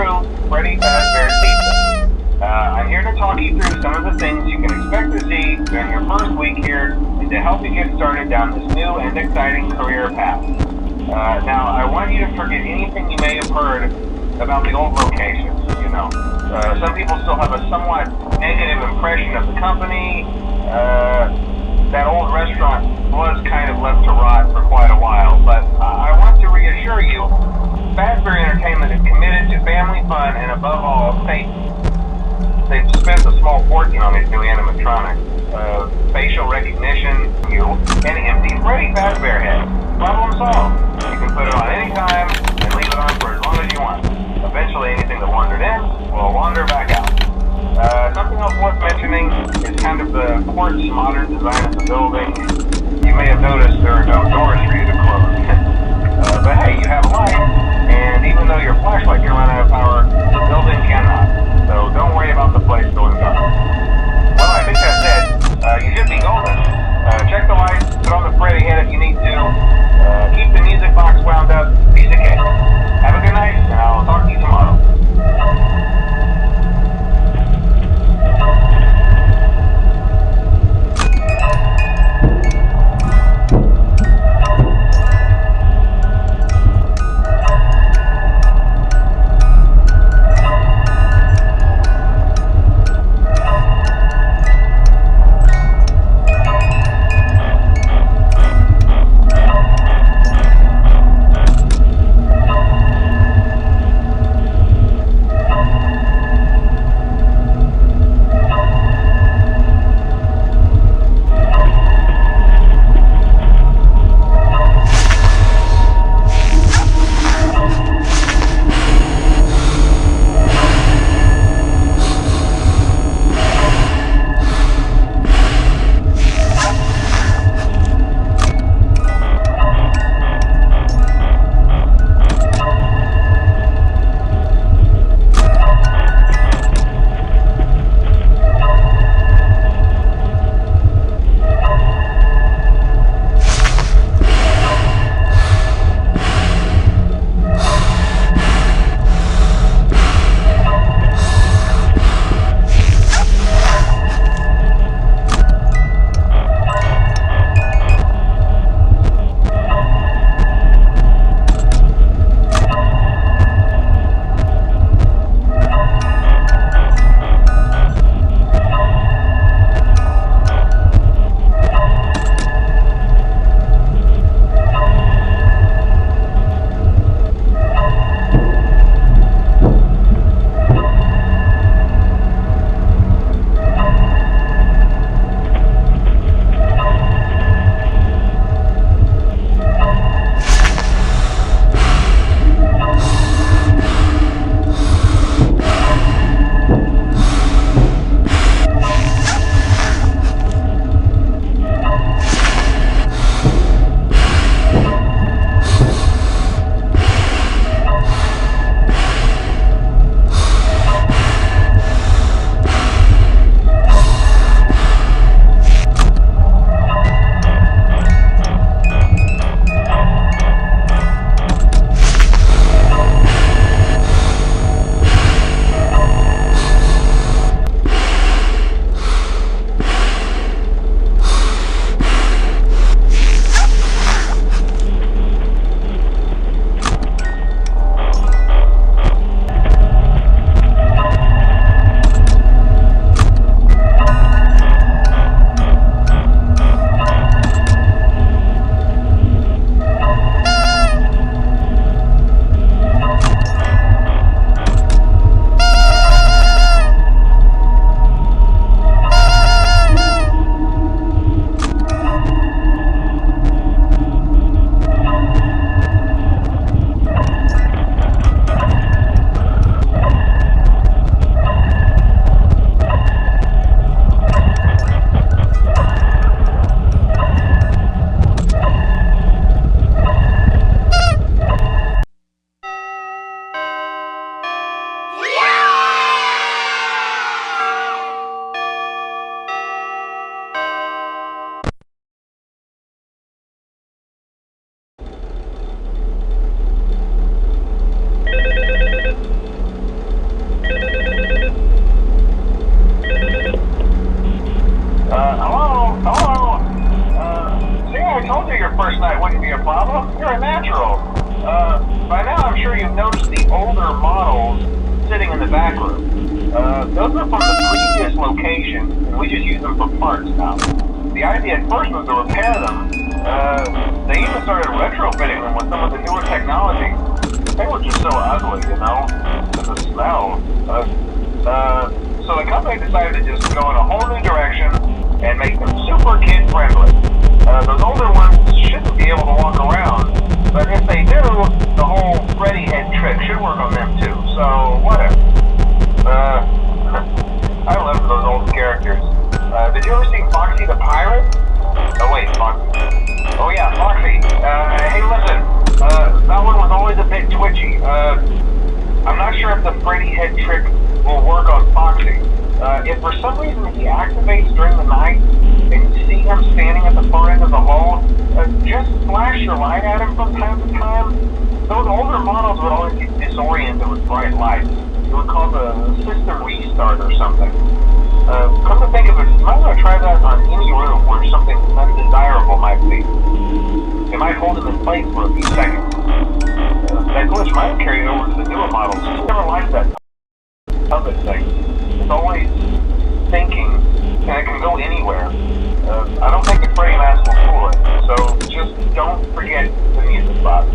through Freddy Fazbear's Pizza. I'm here to talk you through some of the things you can expect to see during your first week here and to help you get started down this new and exciting career path. Now, I want you to forget anything you may have heard about the old locations, you know. Some people still have a somewhat negative impression of the company. That old restaurant was kind of left to rot for quite a while, but I want to reassure you, Fazbear Entertainment is committed to family fun and above all, safety. They've spent a small fortune on these new animatronics. Facial recognition, and empty Freddy Fazbear head. Problem solved. You can put it on any time and leave it on for as long as you want. Eventually anything that wandered in will wander back out. Something else worth mentioning is kind of the quartz modern design of the building. You may have noticed there are no doors for you to close. But hey, you have a light, and even though your flashlight can run out of power, the building cannot. So don't worry about the place going dark. Well, I think that's it. You should be golden. Check the lights, put on the Freddy head if you need to. Keep the music box wound up. Piece of cake. Have a good night, and I'll talk to you tomorrow. the back room. Those are from the previous location, and we just use them for parts now. The idea at first was to repair them. They even started retrofitting them with some of the newer technology. They were just so ugly, you know, with the smell. So the company decided to just go in a whole new direction and make them super kid-friendly. Those older ones shouldn't be able to walk around, but if they do, the whole Freddy head trick should work on them too, so whatever. I love those old characters. Did you ever see Foxy the Pirate? Oh wait, Foxy. Oh yeah, Foxy. Hey listen, that one was always a bit twitchy. I'm not sure if the Freddy head trick will work on Foxy. If for some reason he activates during the night and you see him standing at the far end of the hall, just flash your light at him from time to time. Those older models would always get disoriented with bright lights. It would cause a system restart or something. Come to think of it, you might want to try that on any room where something undesirable might be. It might hold him in place for a few seconds. That glitch might carry it over to the newer models. Just never liked that puppet thing. It's always thinking, and it can go anywhere. I don't think the Freddy mask will fool it, so just don't forget the music box.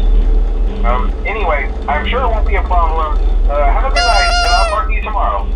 Anyway, I'm sure it won't be a problem. Have a good night, and I'll talk to you tomorrow.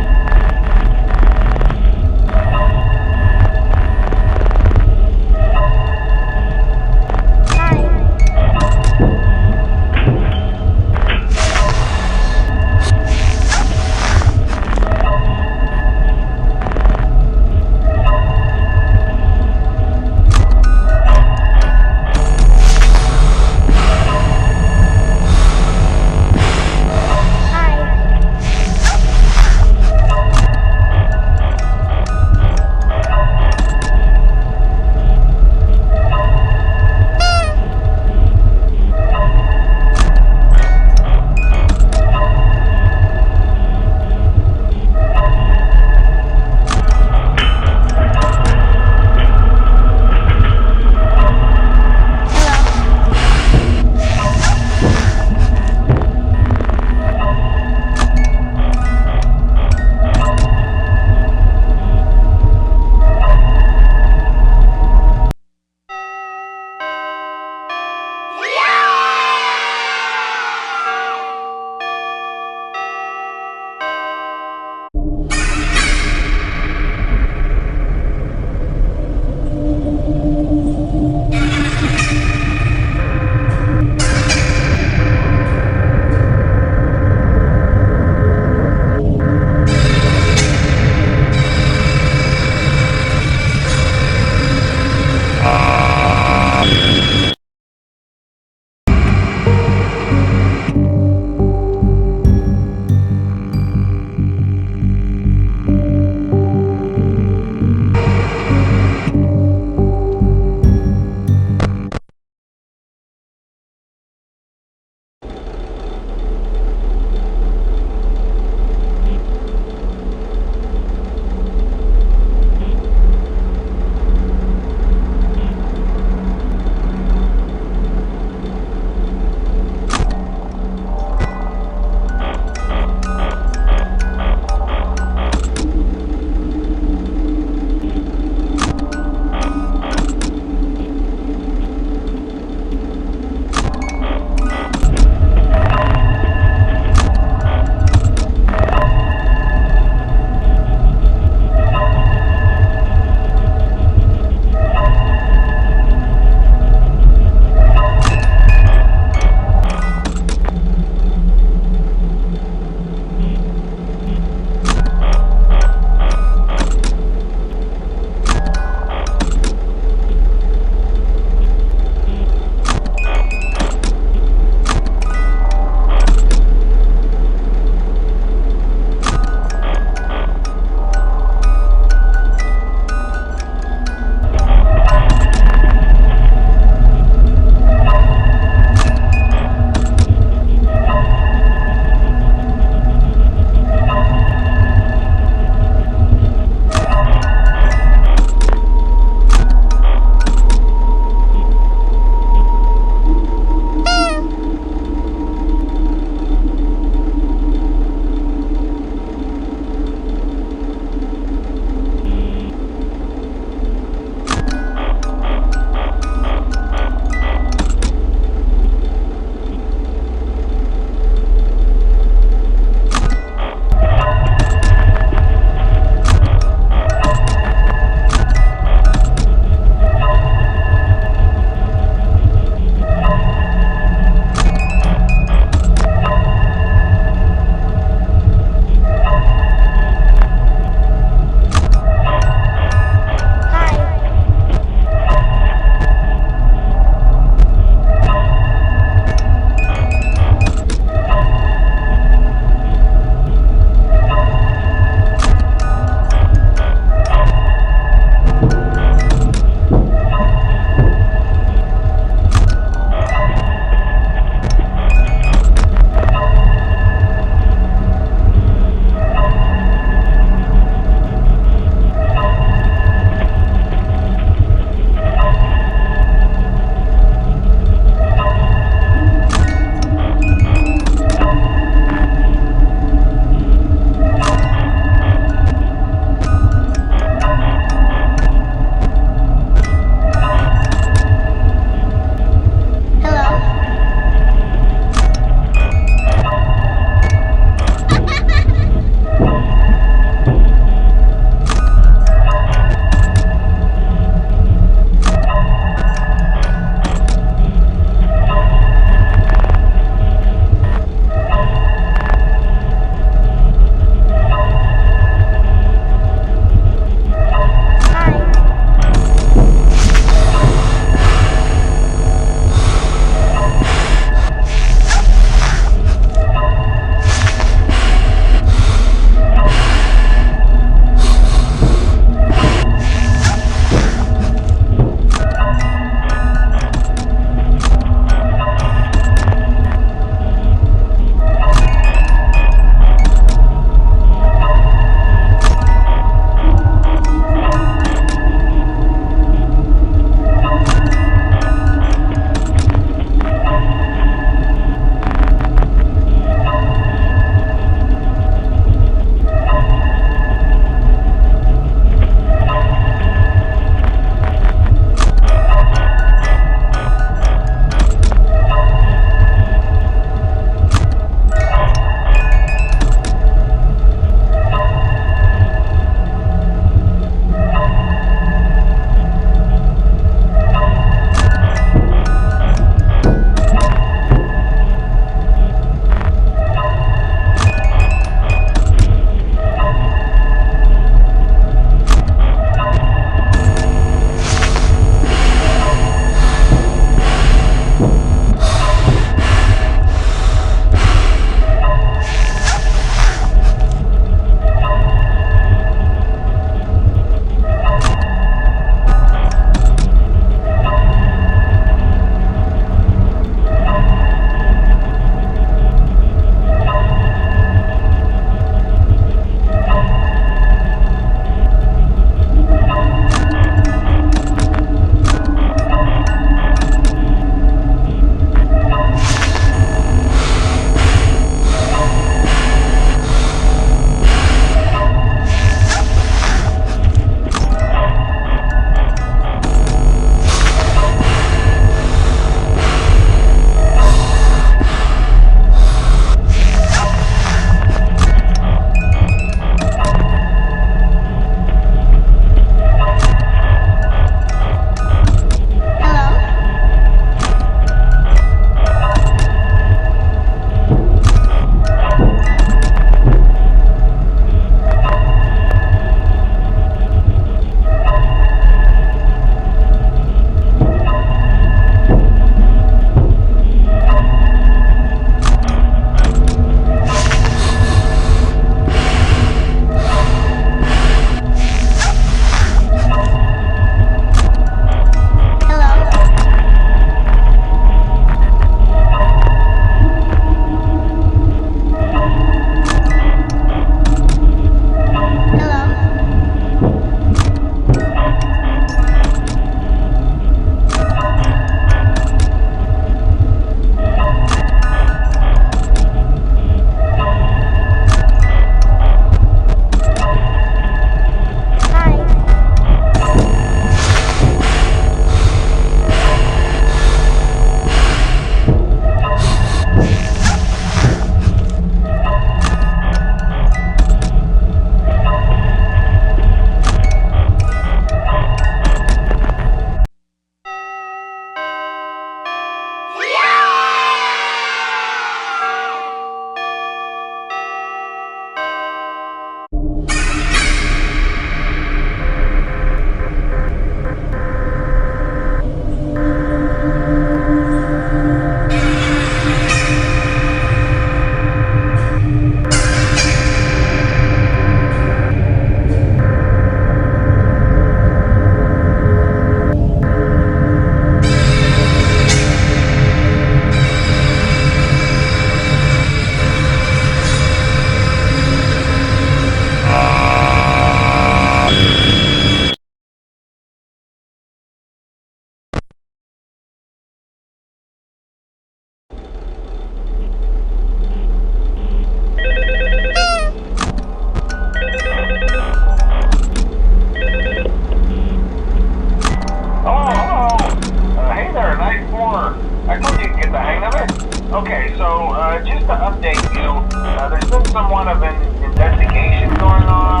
just to update you, there's been somewhat of an investigation going on.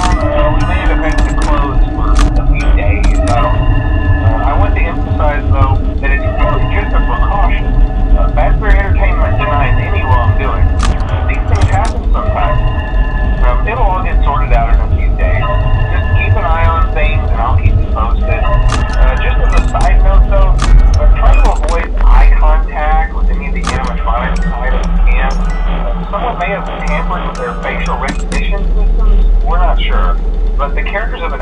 We may have had to close for a few days. I want to emphasize, though, that it's really just a precaution. Fazbear Entertainment denies any wrongdoing. These things happen sometimes. It'll all get sorted out in a few days. Just keep an eye on things, and I'll keep you posted. Just as a side note, though, try to avoid eye contact with any of the animatronics items you can. Someone may have tampered with their facial recognition systems. We're not sure. But the characters have been